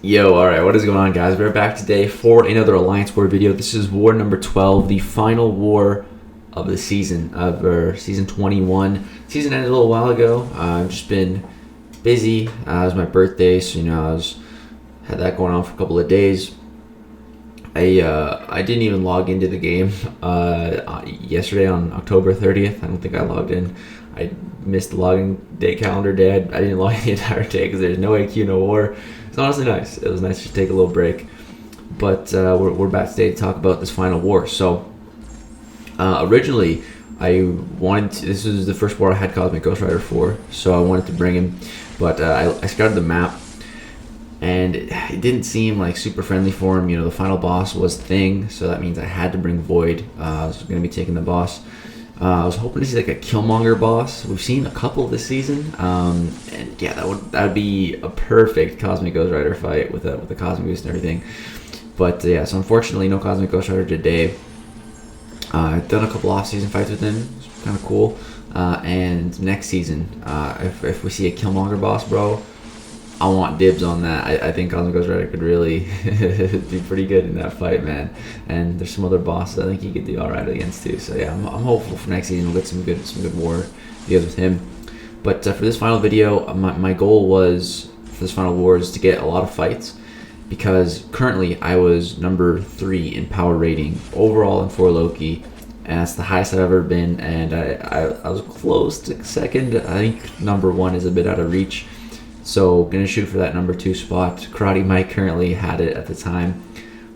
Yo, alright, what is going on, guys? We're back today for another Alliance War video. This is war number 12, the final war of the season, of season 21. Season ended a little while ago. I've just been busy. It was my birthday, so had that going on for a couple of days. I didn't even log into the game yesterday on October 30th. I don't think I logged in. I missed the login day calendar day. I didn't log in the entire day because there's no AQ, no war. It's honestly nice. It was nice to take a little break. But we're back today to talk about this final war. So originally I wanted to, this was the first war I had Cosmic Ghost Rider for, so I wanted to bring him. But I scouted the map, and it didn't seem like super friendly for him. The final boss was Thing, so that means I had to bring Void. I was going to be taking the boss. I was hoping to see like a Killmonger boss. We've seen a couple this season, and yeah, that would be a perfect Cosmic Ghost Rider fight with a Cosmic Boost and everything. But yeah, so unfortunately, no Cosmic Ghost Rider today. I've done a couple off-season fights with him. It's kind of cool. And next season, if we see a Killmonger boss, bro, I want dibs on that. I think Cosmic Ghost Rider could really be pretty good in that fight, man. And there's some other bosses I think he could do all right against too. So yeah, I'm hopeful for next season we'll get some good war videos with him. But for this final video, my goal was for this final war is to get a lot of fights, because currently I was number 3 in power rating overall and for Loki, and that's the highest I've ever been. And I was close to second. I think number 1 is a bit out of reach. So gonna shoot for that number 2 spot. Karate Mike currently had it at the time,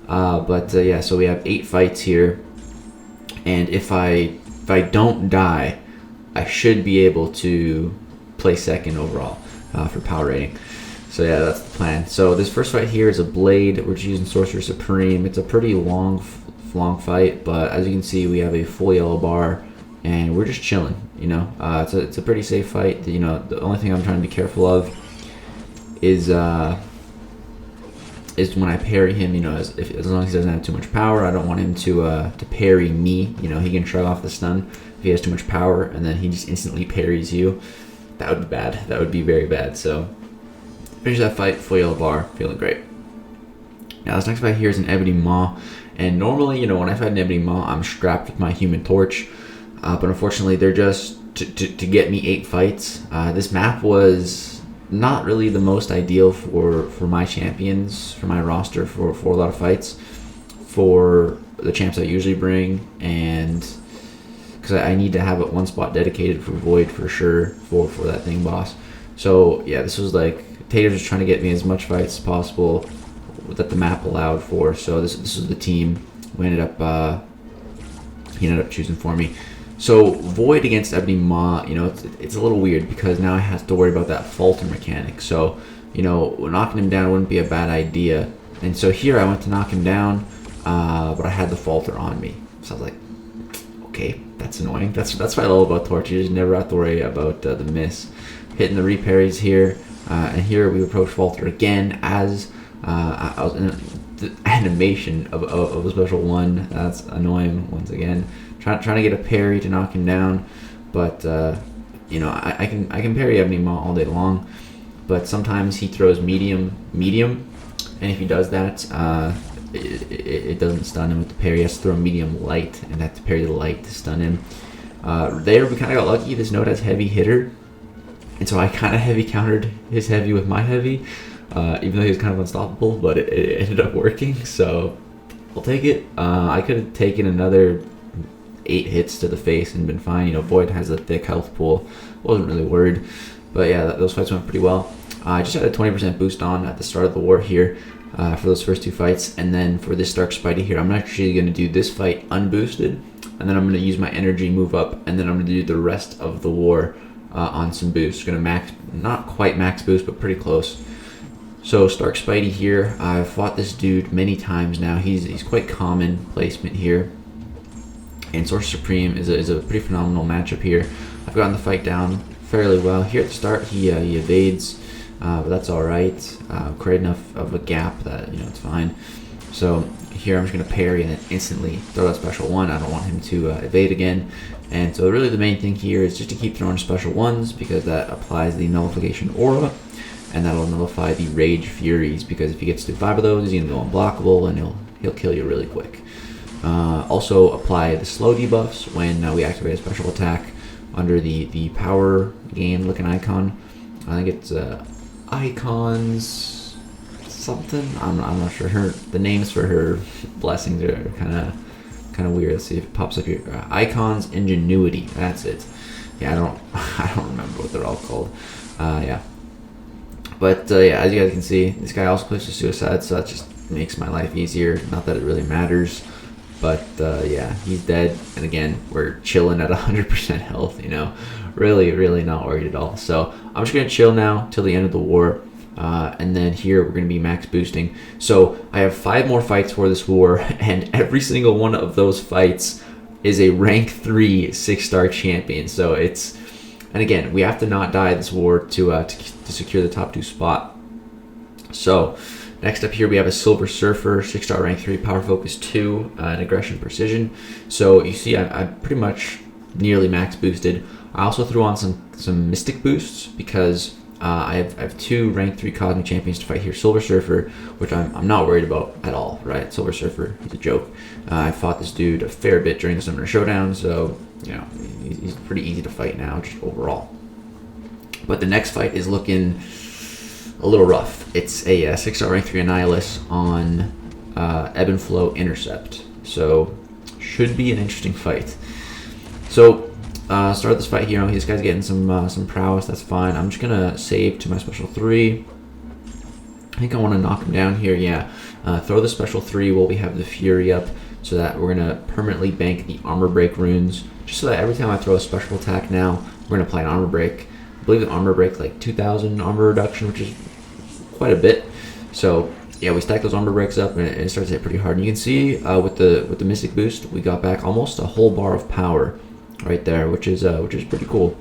but yeah. So we have 8 fights here, and if I don't die, I should be able to play second overall for power rating. So yeah, that's the plan. So this first fight here is a Blade. We're just using Sorcerer Supreme. It's a pretty long fight, but as you can see, we have a full yellow bar, and we're just chilling. It's a pretty safe fight. The only thing I'm trying to be careful of is when I parry him. As long as he doesn't have too much power, I don't want him to parry me. He can shrug off the stun if he has too much power, and then he just instantly parries you. That would be bad. That would be very bad. So finish that fight, full yellow bar, feeling great. Now this next fight here is an Ebony Maw, and normally when I've had an Ebony Maw, I'm strapped with my Human Torch, but unfortunately they're just to get me 8 fights. This map was not really the most ideal for my champions, for my roster, for a lot of fights, for the champs I usually bring, and because I need to have one spot dedicated for Void for sure for that Thing boss. So yeah, this was like Tater was trying to get me as much fights as possible that the map allowed for. So this was the team we ended up he ended up choosing for me. So Void against Ebony Maw, it's a little weird because now I have to worry about that falter mechanic. So, knocking him down wouldn't be a bad idea. And so here I went to knock him down, but I had the falter on me. So I was like, okay, that's annoying. That's what I love about Torch. You just never have to worry about the miss. Hitting the reparries here, and here we approach falter again as I was in the animation of a special one. That's annoying once again. Trying to get a parry to knock him down, but I can parry Ebony Maw all day long, but sometimes he throws medium, and if he does that, it doesn't stun him with the parry. He has to throw medium light, and have to parry the light to stun him. There we kind of got lucky. This node has heavy hitter, and so I kind of heavy countered his heavy with my heavy, even though he was kind of unstoppable, but it ended up working. So I'll take it. I could have taken another 8 hits to the face and been fine. Void has a thick health pool. Wasn't really worried. But yeah, those fights went pretty well. I just had a 20% boost on at the start of the war here for those first 2 fights. And then for this Dark Spidey here, I'm actually going to do this fight unboosted. And then I'm going to use my energy, move up, and then I'm going to do the rest of the war on some boosts. Going to max, not quite max boost, but pretty close. So Stark Spidey here, I've fought this dude many times now. He's quite common placement here. And Sorcerer Supreme is a pretty phenomenal matchup here. I've gotten the fight down fairly well. Here at the start, he evades, but that's all right. Create enough of a gap that it's fine. So here I'm just going to parry and then instantly throw that special one. I don't want him to evade again. And so really the main thing here is just to keep throwing special ones, because that applies the nullification aura. and that'll nullify the Rage Furies, because if he gets to 5 of those, he's gonna go unblockable, and he'll kill you really quick. Also apply the slow debuffs when we activate a special attack under the power game looking icon. I think it's icons something. I'm not sure. The names for her blessings are kind of weird. Let's see if it pops up here. Icons Ingenuity. That's it. Yeah, I don't remember what they're all called. Yeah. But yeah, as you guys can see, this guy also plays for suicide, so that just makes my life easier. Not that it really matters, but yeah, he's dead. And again, we're chilling at 100% health. You know, really not worried at all. So I'm just gonna chill now till the end of the war. And then here we're going to be max boosting. So I have 5 more fights for this war, and every single one of those fights is a rank 3 6-star champion. So and again, we have to not die this war to secure the top 2 spot. So next up here we have a Silver Surfer, 6-star rank 3, power focus 2, and aggression precision. So you see I'm pretty much nearly max boosted. I also threw on some mystic boosts because I have 2 rank 3 cosmic champions to fight here. Silver Surfer, which I'm not worried about at all, right? Silver Surfer, he's a joke. I fought this dude a fair bit during the Summoner Showdown, so you know he's pretty easy to fight now, just overall. But the next fight is looking a little rough. It's a 6-star rank 3 Annihilus on Ebb and Flow Intercept, so should be an interesting fight. So start this fight here. This guy's getting some prowess. That's fine. I'm just gonna save to my special 3. I think I want to knock him down here. Yeah. Throw the special 3 while we have the Fury up, so that we're gonna permanently bank the armor break runes. Just so that every time I throw a special attack now, we're gonna apply an armor break. I believe the armor break like 2,000 armor reduction, which is quite a bit. So yeah, we stack those armor breaks up, and it starts to hit pretty hard. And you can see with the Mystic boost, we got back almost a whole bar of power right there, which is pretty cool.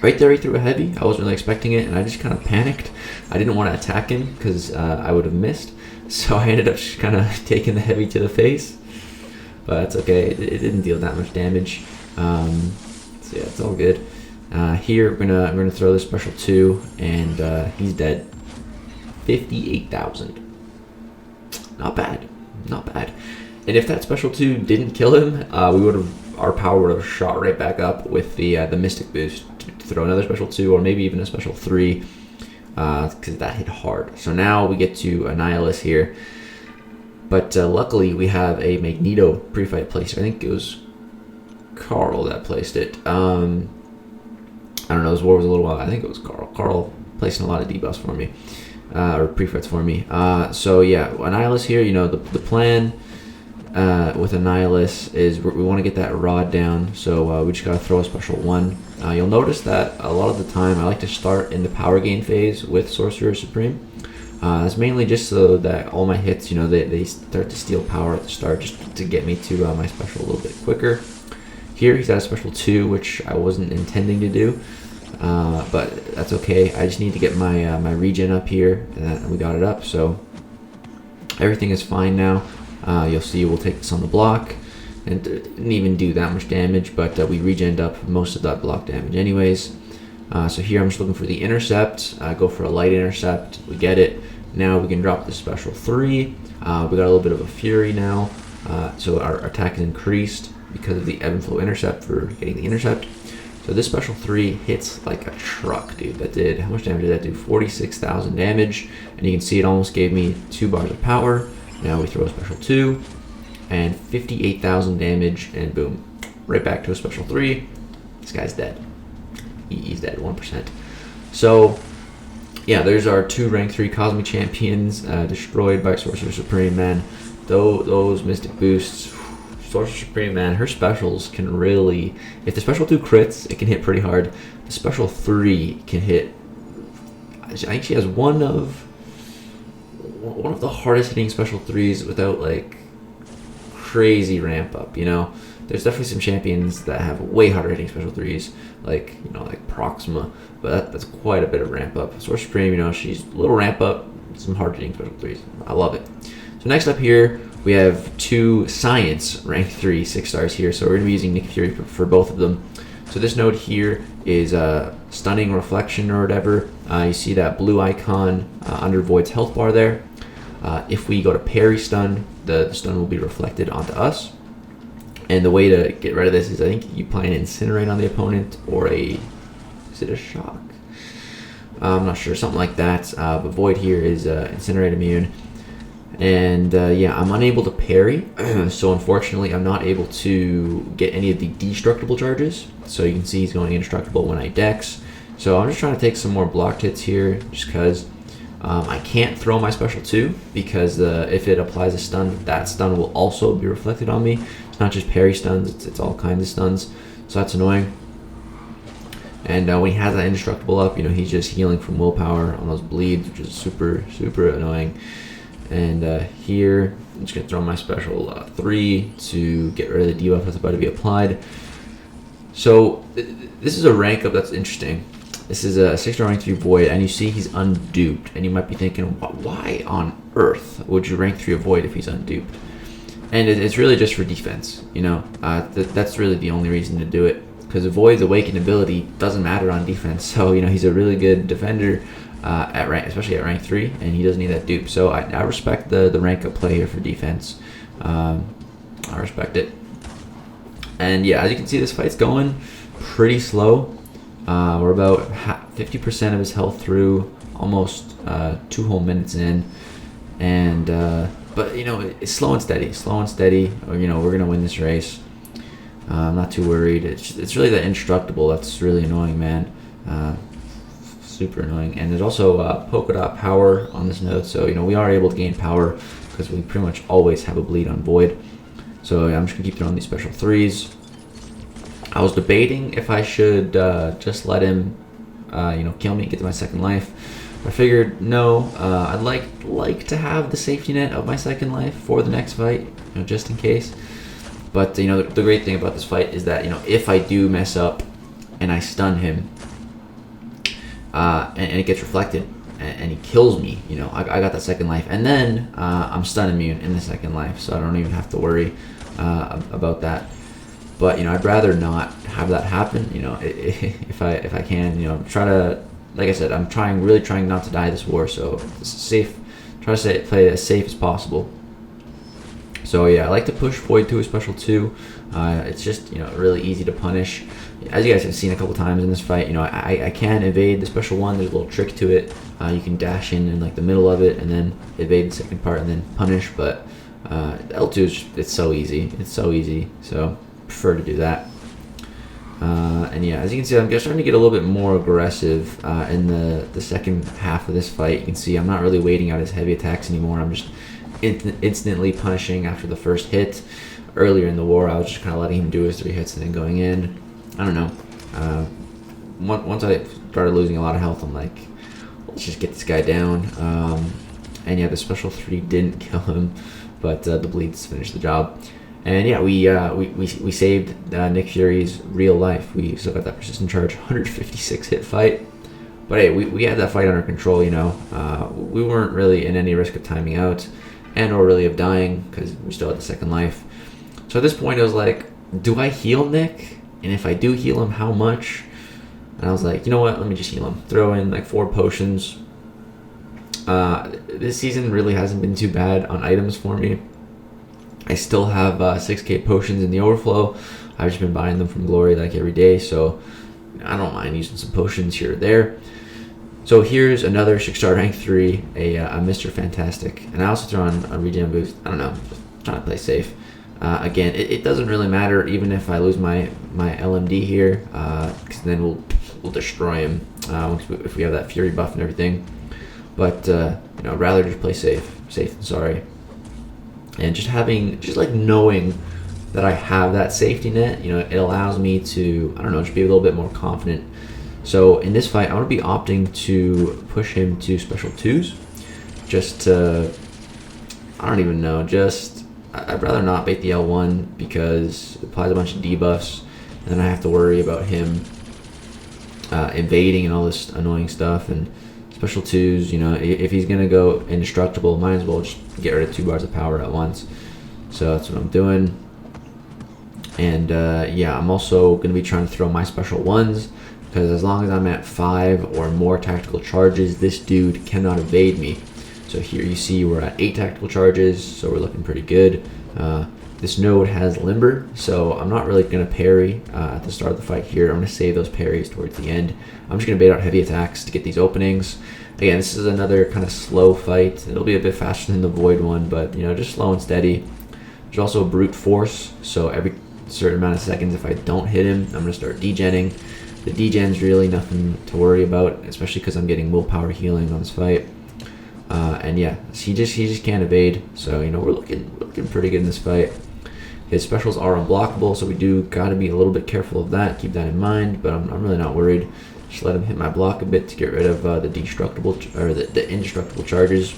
Right there, he threw a heavy. I wasn't really expecting it, and I just kind of panicked. I didn't want to attack him because I would have missed, so I ended up just kind of taking the heavy to the face. But that's okay. It didn't deal that much damage. So yeah, it's all good. Here I'm gonna throw this special 2, and he's dead. 58,000. Not bad. And if that special 2 didn't kill him, our power would have shot right back up with the Mystic boost to throw another special 2, or maybe even a special 3, because that hit hard. So now we get to Annihilus here, but luckily we have a Magneto pre-fight place. I think it was Carl that placed it. I don't know. This war was a little while. I think it was Carl. Carl placing a lot of debuffs for me, or pre-fights for me. So yeah, Annihilus here. You know the plan. With Annihilus is we want to get that rod down, so we just gotta throw a special 1. You'll notice that a lot of the time I like to start in the power gain phase with Sorcerer Supreme. That's mainly just so that all my hits, you know, they start to steal power at the start, just to get me to my special a little bit quicker. Here he's got a special 2, which I wasn't intending to do, but that's okay. I just need to get my my regen up here, and we got it up, so everything is fine now. You'll see we'll take this on the block, and it didn't even do that much damage, but we regened up most of that block damage anyways. So here I'm just looking for the intercept. Go for a light intercept. We get it. Now we can drop the special 3. We got a little bit of a fury now, so our attack is increased because of the ebb and flow intercept for getting the intercept. So this special 3 hits like a truck, dude. That did, how much damage did that do? 46,000 damage, and you can see it almost gave me 2 bars of power. Now we throw a special 2, and 58,000 damage, and boom, right back to a special 3. This guy's dead. He's dead, 1%. So yeah, there's our 2 rank 3 cosmic champions destroyed by Sorcerer Supreme, man. Those mystic boosts, Sorcerer Supreme, man, her specials can really, if the special 2 crits, it can hit pretty hard. The special 3 can hit, I think she has one of the hardest hitting special 3s without like crazy ramp up, you know. There's definitely some champions that have way harder hitting special 3s, like, you know, like Proxima, but that's quite a bit of ramp up. Sorcerer Supreme, you know, she's a little ramp up, some hard hitting special 3s. I love it. So next up here we have 2 science rank 3 6 stars here, so we're gonna be using Nick Fury for both of them. So this node here is stunning reflection or whatever. You see that blue icon under Void's health bar there. If we go to parry stun, the stun will be reflected onto us. And the way to get rid of this is, I think you apply an incinerate on the opponent, or is it a shock? I'm not sure, something like that. But Void here is incinerate immune. And yeah, I'm unable to parry, so unfortunately I'm not able to get any of the destructible charges. So you can see he's going indestructible when I dex. So I'm just trying to take some more blocked hits here, just because I can't throw my special 2, because if it applies a stun, that stun will also be reflected on me. It's not just parry stuns, it's all kinds of stuns, so that's annoying. And when he has that indestructible up, you know, he's just healing from willpower on those bleeds, which is super, super annoying. And here, I'm just going to throw my special 3 to get rid of the debuff that's about to be applied. So this is a rank up that's interesting. This is a 6-star rank 3 Void, and you see he's unduped. And you might be thinking, why on earth would you rank 3 a Void if he's unduped? And it's really just for defense, you know. That's really the only reason to do it. Because a Void's awakened ability doesn't matter on defense. So, you know, he's a really good defender. At rank, especially at rank 3, and he doesn't need that dupe. So I respect the rank up play here for defense. I respect it. And yeah, as you can see, this fight's going pretty slow. We're about 50% of his health through, almost 2 whole minutes in. And but you know, it's slow and steady. Or, you know, we're gonna win this race. I'm not too worried. It's really that indestructible that's really annoying, man. Super annoying. And there's also polka dot power on this node, so you know, we are able to gain power because we pretty much always have a bleed on Void. So yeah, I'm just gonna keep throwing these special 3s. I was debating if I should just let him you know, kill me, get to my second life. I figured no, I'd like to have the safety net of my second life for the next fight, you know, just in case. But you know, the great thing about this fight is that, you know, if I do mess up and I stun him, and it gets reflected, and he kills me, you know, I got that second life, and then I'm stun immune in the second life, so I don't even have to worry about that. But you know, I'd rather not have that happen. You know, if I can, you know, try to, like I said, I'm really trying not to die this war, so it's safe. Try to play as safe as possible. So yeah, I like to push Void to a special 2. It's just, you know, really easy to punish. As you guys have seen a couple times in this fight, you know, I can evade the special 1. There's a little trick to it. You can dash in like the middle of it and then evade the second part and then punish. But L2 is just, it's so easy. It's so easy. So prefer to do that. And yeah, as you can see, I'm just starting to get a little bit more aggressive in the second half of this fight. You can see I'm not really waiting out his heavy attacks anymore. I'm just instantly punishing after the first hit. Earlier in the war, I was just kind of letting him do his 3 hits and then going in. I don't know. Once I started losing a lot of health, I'm like, let's just get this guy down. And yeah, the special 3 didn't kill him, but the bleeds finished the job. And yeah, we saved Nick Fury's real life. We still got that persistent charge, 156 hit fight. But hey, we had that fight under control, you know. We weren't really in any risk of timing out and or really of dying because we still had the second life. So at this point, I was like, do I heal Nick? And if I do heal him, how much? And I was like, you know what? Let me just heal him. Throw in like 4 potions. This season really hasn't been too bad on items for me. I still have 6k potions in the overflow. I've just been buying them from Glory like every day, so I don't mind using some potions here or there. So here's another 6-star rank 3, a Mr. Fantastic. And I also throw on a regen boost. I don't know, just trying to play safe. Again, it doesn't really matter even if I lose my LMD here, because then we'll destroy him if we have that Fury buff and everything. But you know, rather just play safe than sorry. And just like knowing that I have that safety net, you know, it allows me to, I don't know, just be a little bit more confident. So in this fight, I'm going to be opting to push him to special 2s. Just to, I don't even know, I'd rather not bait the L1 because it applies a bunch of debuffs, and then I have to worry about him invading and all this annoying stuff. And special 2s, you know, if he's going to go indestructible, might as well just get rid of 2 bars of power at once. So that's what I'm doing. And yeah, I'm also going to be trying to throw my special ones, because as long as I'm at 5 or more tactical charges, this dude cannot evade me. So here you see we're at 8 tactical charges, so we're looking pretty good. This node has limber, so I'm not really going to parry at the start of the fight here. I'm going to save those parries towards the end. I'm just going to bait out heavy attacks to get these openings. Again, this is another kind of slow fight. It'll be a bit faster than the void one, but you know, just slow and steady. There's also brute force, so every certain amount of seconds, if I don't hit him, I'm going to start degenning. The degen's really nothing to worry about, especially because I'm getting willpower healing on this fight. And yeah, he just can't evade. So you know, we're looking pretty good in this fight. His specials are unblockable, so we do gotta be a little bit careful of that. Keep that in mind. But I'm really not worried. Just let him hit my block a bit to get rid of the the indestructible charges.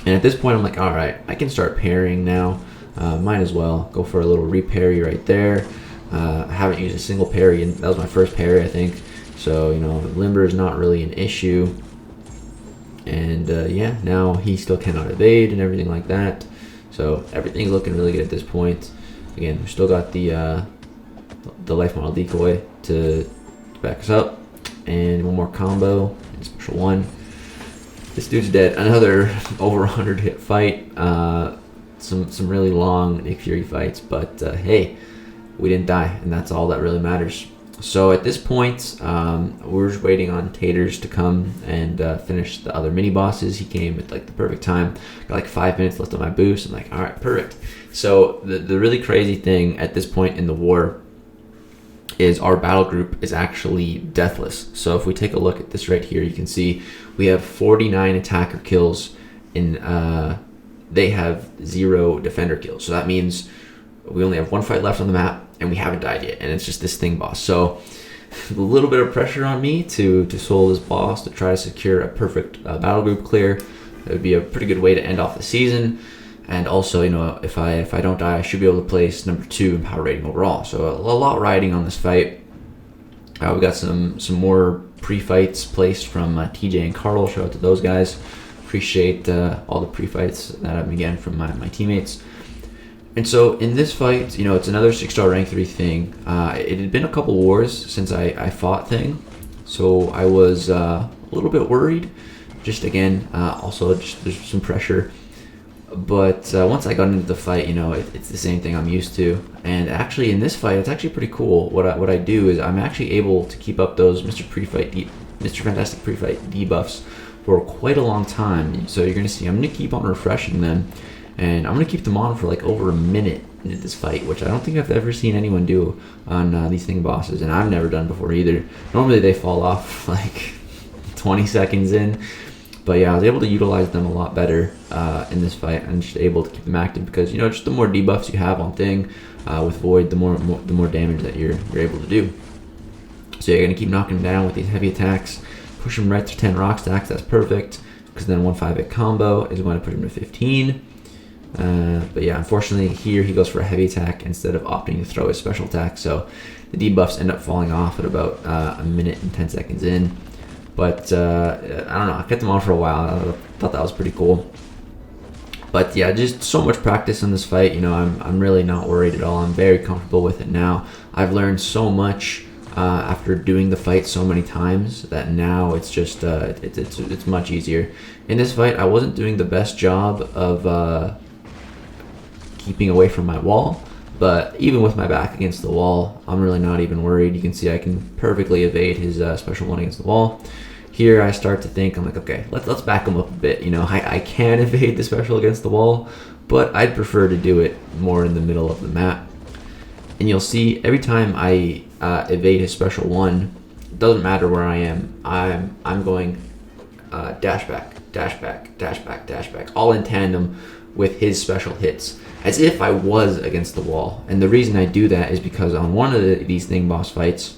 And at this point, I'm like, all right, I can start parrying now. Might as well go for a little reparry right there. I haven't used a single parry, and that was my first parry, I think. So you know, limber is not really an issue. And yeah, now he still cannot evade and everything like that. So everything's looking really good at this point. Again, we still got the life model decoy to back us up, and one more combo, and special one. This dude's dead. Another over 100 hit fight. Some really long Nick Fury fights, but hey, we didn't die, and that's all that really matters. So at this point, we're just waiting on Taters to come and finish the other mini bosses. He came at like the perfect time. Got like 5 minutes left on my boost. I'm like, all right, perfect. So the really crazy thing at this point in the war is our battle group is actually deathless. So if we take a look at this right here, you can see we have 49 attacker kills, and they have 0 defender kills. So that means we only have 1 fight left on the map, and we haven't died yet, and it's just this thing boss. So a little bit of pressure on me to solo this boss, to try to secure a perfect battle group clear. It would be a pretty good way to end off the season. And also, you know, if I don't die, I should be able to place number 2 in power rating overall. So a lot riding on this fight. We got some more pre-fights placed from TJ and Carl. Shout out to those guys. Appreciate all the pre-fights that I've been getting from my teammates. And so in this fight, you know, it's another 6-star rank 3 thing. It had been a couple wars since I fought thing, so I was a little bit worried. Just again, also just there's some pressure. But once I got into the fight, you know, it's the same thing I'm used to. And actually in this fight, it's actually pretty cool. What I do is I'm actually able to keep up those Mr. Fantastic pre-fight debuffs for quite a long time. So you're gonna see I'm gonna keep on refreshing them. And I'm going to keep them on for like over a minute in this fight, which I don't think I've ever seen anyone do on these thing bosses, and I've never done before either. Normally they fall off like 20 seconds in, but yeah, I was able to utilize them a lot better in this fight, and just able to keep them active because, you know, just the more debuffs you have on thing with Void, the more damage that you're able to do. So you're going to keep knocking them down with these heavy attacks, push them right to 10 rock stacks. That's perfect, because then 1-5-hit combo is going to put him to 15. But yeah, unfortunately here he goes for a heavy attack instead of opting to throw his special attack, so the debuffs end up falling off at about a minute and 10 seconds in. But I don't know, I kept them on for a while. I thought that was pretty cool. But yeah, just so much practice in this fight. You know, I'm really not worried at all. I'm very comfortable with it now. I've learned so much after doing the fight so many times that now it's just it's much easier. In this fight, I wasn't doing the best job of keeping away from my wall, but even with my back against the wall, I'm really not even worried. You can see I can perfectly evade his special one against the wall. Here I start to think, I'm like, okay, let's back him up a bit. You know, I can evade the special against the wall, but I'd prefer to do it more in the middle of the map. And you'll see every time I evade his special one, it doesn't matter where I am, I'm going dash back, dash back, dash back, dash back, all in tandem with his special hits, as if I was against the wall. And the reason I do that is because on one of these thing boss fights,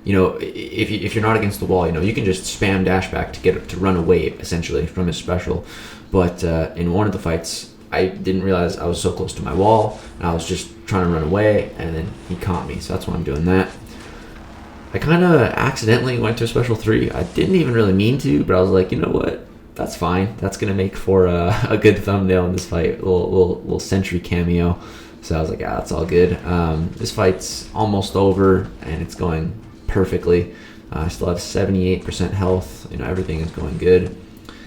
you know, if you're not against the wall, you know, you can just spam dash back to get it to run away essentially from his special. But in one of the fights, I didn't realize I was so close to my wall, and I was just trying to run away, and then he caught me. So that's why I'm doing that. I kind of accidentally went to a special 3. I didn't even really mean to, but I was like, you know what? That's fine. That's gonna make for a good thumbnail in this fight. A little sentry cameo. So I was like, yeah, that's all good. This fight's almost over, and it's going perfectly. I still have 78% health. Everything is going good.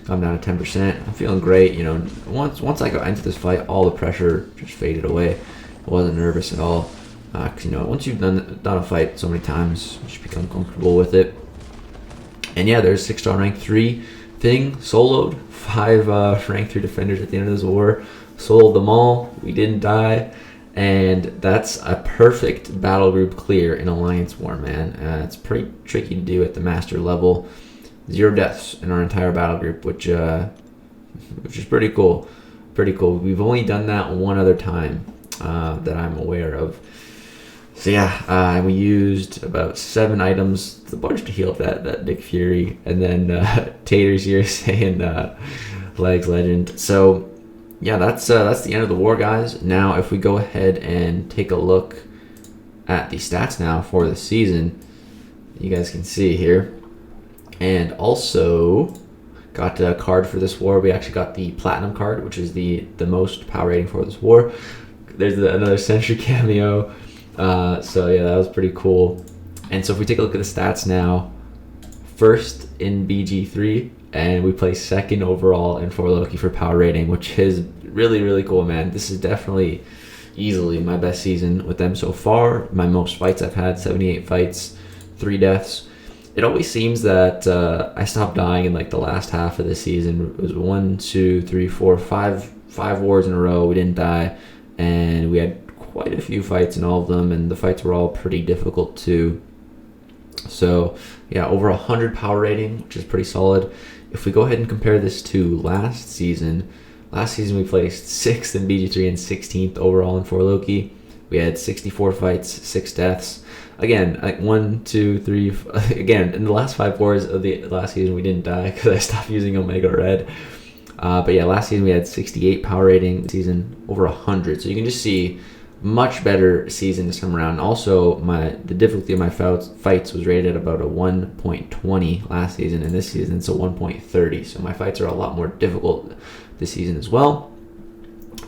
I'm down to 10%. I'm feeling great. Once I got into this fight, all the pressure just faded away. I wasn't nervous at all. Because once you've done a fight so many times, you just become comfortable with it. And yeah, there's 6-star rank 3 thing, soloed. 5 rank 3 defenders at the end of this war. Soloed them all. We didn't die. And that's a perfect battle group clear in Alliance War, man. It's pretty tricky to do at the master level. 0 deaths in our entire battle group, which is pretty cool. Pretty cool. We've only done that one other time that I'm aware of. So yeah, we used about 7 items, a bunch to heal up that Nick Fury, and then Taters here saying Legs Legend. So yeah, that's the end of the war, guys. Now, if we go ahead and take a look at the stats now for the season, you guys can see here. And also got a card for this war. We actually got the Platinum card, which is the most power rating for this war. There's another Sentry cameo. So yeah, that was pretty cool. And so if we take a look at the stats now, first in BG3, and we placed second overall in 4 Loki for power rating, which is really, really cool, man. This is definitely easily my best season with them so far. My most fights I've had, 78 fights, 3 deaths. It always seems that I stopped dying in like the last half of the season. It was 1, 2, 3, 4, 5 wars in a row. We didn't die, and we had quite a few fights in all of them, and the fights were all pretty difficult too. So yeah, over 100 power rating, which is pretty solid. If we go ahead and compare this to last season we placed 6th in BG3 and 16th overall in 4 Loki. We had 64 fights, 6 deaths. Again, like 1, 2, 3. Again, in the last 5 wars of the last season, we didn't die because I stopped using Omega Red. But yeah, last season we had 68 power rating. This season over 100. So you can just see much better season this time around. Also, the difficulty of my fights was rated at about a 1.20 last season, and this season it's a 1.30. So my fights are a lot more difficult this season as well.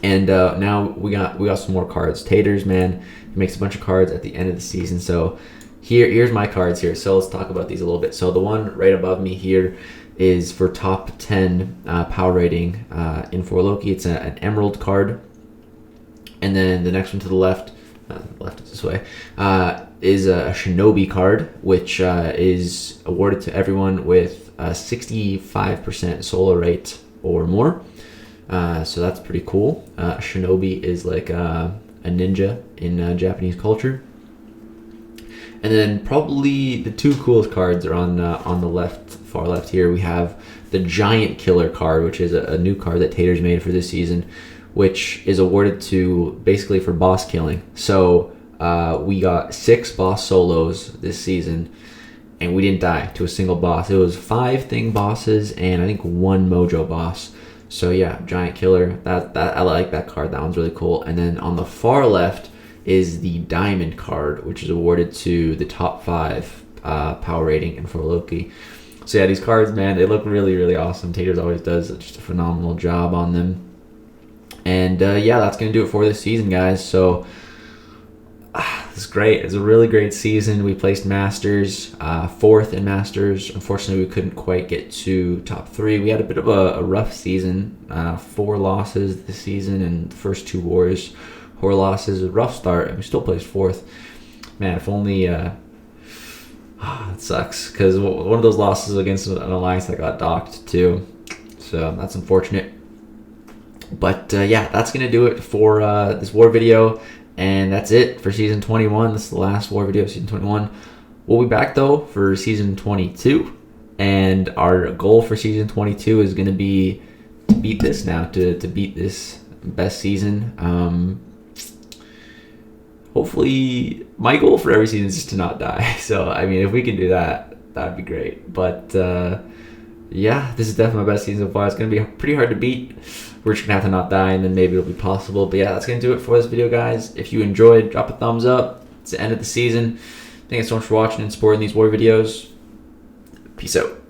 And now we got some more cards. Taters, man, he makes a bunch of cards at the end of the season. So here's my cards here. So let's talk about these a little bit. So the one right above me here is for top 10 power rating in 4 Loki. It's an Emerald card. And then the next one to the left is this way, is a Shinobi card, which is awarded to everyone with a 65% solo rate or more. So that's pretty cool. Shinobi is like a ninja in Japanese culture. And then probably the 2 coolest cards are on the left, far left here. We have the Giant Killer card, which is a new card that Taters made for this season, which is awarded to basically for boss killing. So we got 6 boss solos this season, and we didn't die to a single boss. It was 5 thing bosses and I think 1 mojo boss. So yeah, Giant Killer, that I like that card. That one's really cool. And then on the far left is the Diamond card, which is awarded to the top 5 power rating in 4 Loki. So yeah, these cards, man, they look really, really awesome. Taters always does just a phenomenal job on them. And yeah, that's going to do it for this season, guys. So it's great. It's a really great season. We placed Masters, 4th in Masters. Unfortunately, we couldn't quite get to top 3. We had a bit of a rough season. 4 losses this season, and the first 2 wars, 4 losses. A rough start, and we still placed 4th. Man, if only... it sucks, because one of those losses against an alliance that got docked, too. So that's unfortunate. But yeah, that's going to do it for this war video. And that's it for Season 21. This is the last war video of Season 21. We'll be back, though, for Season 22. And our goal for Season 22 is going to be to beat this now, to beat this best season. Hopefully, my goal for every season is just to not die. So, I mean, if we can do that, that'd be great. But yeah, this is definitely my best season so far. It's going to be pretty hard to beat. We're just going to have to not die, and then maybe it'll be possible. But yeah, that's going to do it for this video, guys. If you enjoyed, drop a thumbs up. It's the end of the season. Thank you so much for watching and supporting these war videos. Peace out.